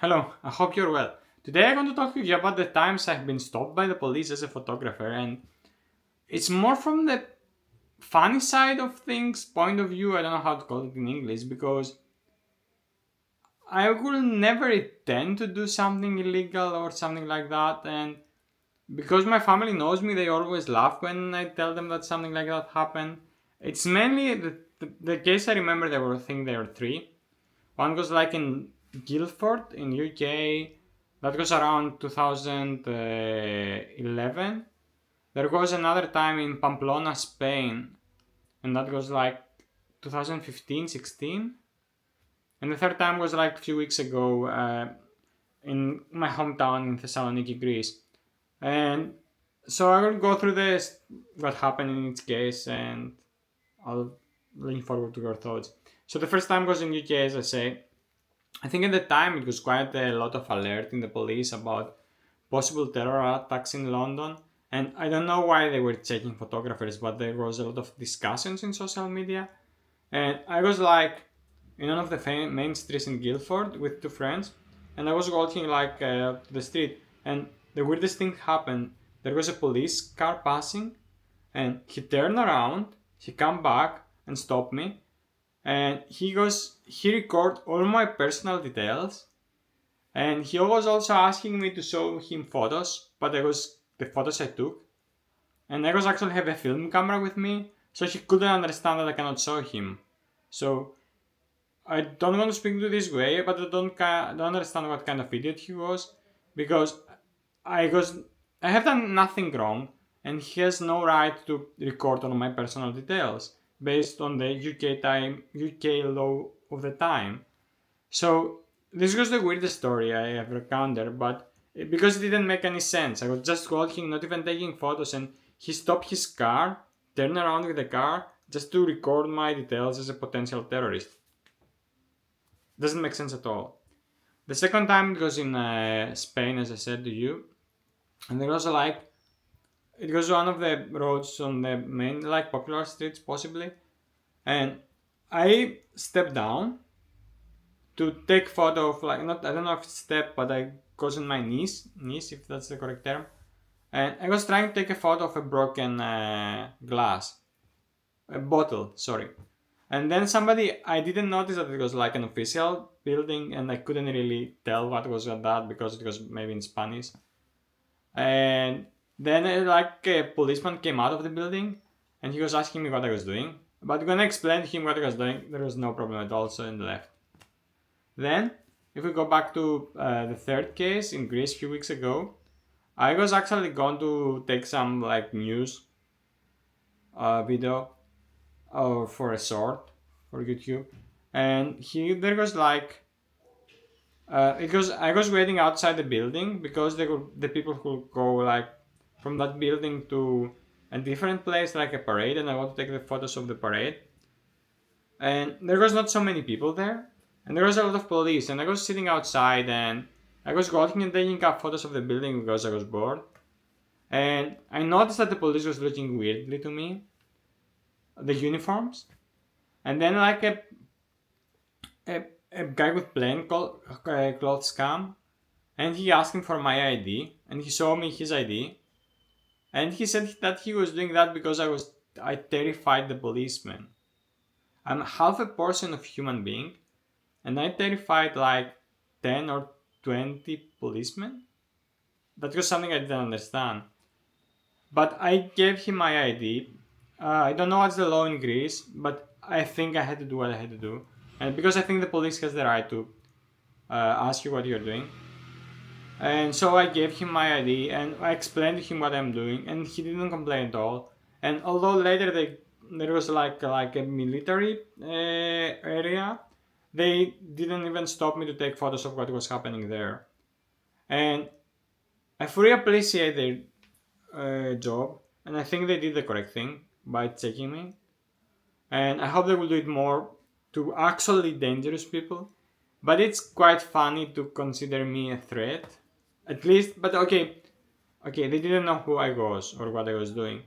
Hello, I hope you're well. Today I'm going to talk to you about the times I've been stopped by the police as a photographer, and it's more from the funny side of things, point of view. I don't know how to call it in English because I will never intend to do something illegal or something like that, and because my family knows me, they always laugh when I tell them that something like that happened. It's mainly the case I remember. I think there were three. One was like in Guildford in UK. That was around 2011. There was another time in Pamplona, Spain, and that was like 2015, 16. And the third time was like a few weeks ago in my hometown in Thessaloniki, Greece. And so I will go through this, what happened in each case, and I'll looking forward to your thoughts. So the first time was in UK, as I say. I think at the time it was quite a lot of alert in the police about possible terror attacks in London. And I don't know why they were checking photographers, but there was a lot of discussions in social media. And I was like in one of the main streets in Guildford with two friends, and I was walking like the street, and the weirdest thing happened. There was a police car passing, and he turned around, he come back and stopped me, and he record all my personal details, and he was also asking me to show him photos, but it was the photos I took, and I was actually have a film camera with me, so he couldn't understand that I cannot show him. So I don't want to speak to this way, but don't understand what kind of idiot he was, because I was I have done nothing wrong, and he has no right to record on my personal details based on the UK law of the time. So this was the weirdest story I ever encountered, but because it didn't make any sense, I was just walking, not even taking photos, and he stopped his car, turned around with the car just to record my details as a potential terrorist. Doesn't make sense at all. The second time it was in Spain, as I said to you, and there was like it was one of the roads on the main like popular streets possibly, and I stepped down to take photo of like not I don't know if it's step, but I goes on my knees if that's the correct term, and I was trying to take a photo of a broken glass, a bottle, sorry. And then somebody, I didn't notice that it was like an official building, and I couldn't really tell what was that because it was maybe in Spanish. And then like a policeman came out of the building, and he was asking me what I was doing. But when I explained to him what I was doing, there was no problem at all, so he left. Then, if we go back to the third case in Greece a few weeks ago, I was actually going to take some like news video or for a short for YouTube, and there was like I was waiting outside the building because the people who go like from that building to a different place like a parade, and I want to take the photos of the parade, and there was not so many people there, and there was a lot of police, and I was sitting outside, and I was walking and taking up photos of the building because I was bored, and I noticed that the police was looking weirdly to me, the uniforms, and then like a, a guy with plain clothes come, and he asked me for my ID, and he showed me his ID, and he said that he was doing that because I terrified the policeman. I'm half a person of human being, and I terrified like 10 or 20 policemen. That was something I didn't understand. But I gave him my ID. I don't know what's the law in Greece, but I think I had to do what I had to do. And because I think the police has the right to ask you what you're doing. And so I gave him my ID and I explained to him what I'm doing, and he didn't complain at all. And although later there was like a military area, they didn't even stop me to take photos of what was happening there. And I fully appreciate their job, and I think they did the correct thing by checking me. And I hope they will do it more to actually dangerous people. But it's quite funny to consider me a threat, at least. But okay, they didn't know who I was or what I was doing,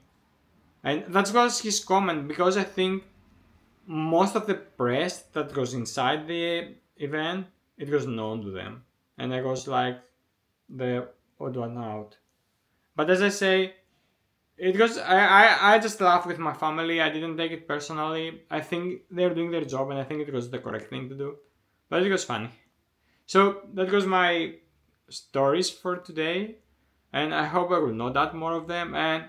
and that was his comment because I think most of the press that was inside the event it was known to them. and I was like the odd one out. But as I say, it goes. I just laughed with my family. I didn't take it personally. I think they're doing their job, and I think it was the correct thing to do. But it was funny. So that was my stories for today, and I hope I will not add more of them. And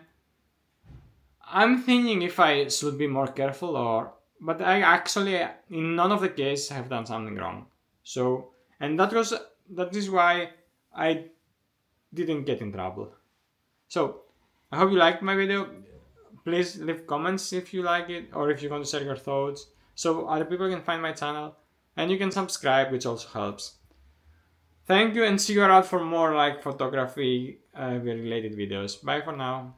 I'm thinking if I should be more careful, or but I actually in none of the cases have done something wrong. So and that is why I didn't get in trouble. So I hope you liked my video. Please leave comments if you like it or if you want to share your thoughts so other people can find my channel, and you can subscribe, which also helps. Thank you, and see you around for more like photography related videos. Bye for now.